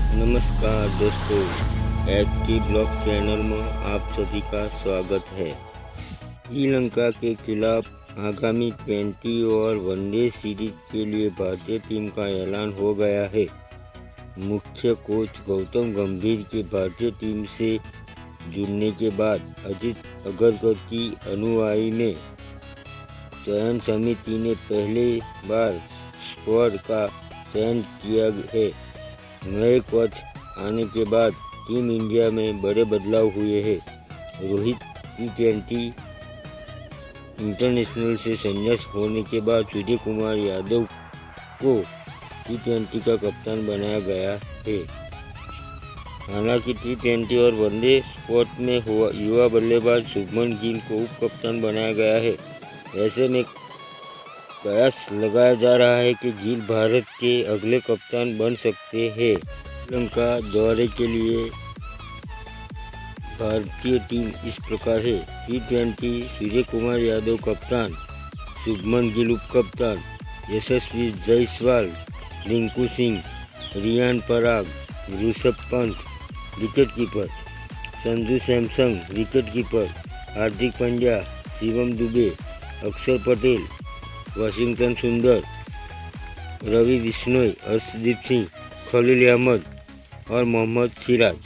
नमस्कार दोस्तों, एच के ब्लॉग चैनल में आप सभी का स्वागत है। श्रीलंका के खिलाफ आगामी 20 ओवर वनडे सीरीज के लिए भारतीय टीम का ऐलान हो गया है। मुख्य कोच गौतम गंभीर के भारतीय टीम से जुड़ने के बाद अजित अग्रकर की अनुयायी में चयन समिति ने पहली बार स्क्वाड का चयन किया है। नए कोच आने के बाद टीम इंडिया में बड़े बदलाव हुए हैं। रोहित T20 इंटरनेशनल से संन्यास होने के बाद सूर्य कुमार यादव को T20 का कप्तान बनाया गया है। हालांकि T20 और वनडे स्क्वाड में युवा बल्लेबाज शुभमन गिल को उप कप्तान बनाया गया है। ऐसे में कयास लगाया जा रहा है कि गिल भारत के अगले कप्तान बन सकते हैं। श्रीलंका दौरे के लिए भारतीय टीम इस प्रकार है। T20 सूर्य कुमार यादव कप्तान, शुभमन गिल उप कप्तान, Yashasvi Jaiswal, Rinku Singh, Riyan Parag, Rishabh Pant wicket keeper, Sanju Samson wicket keeper, Hardik Pandya, Shivam Dube, Axar Patel, Washington सुंदर, रवि बिश्नोई, अर्शदीप सिंह, खलील अहमद और मोहम्मद सिराज।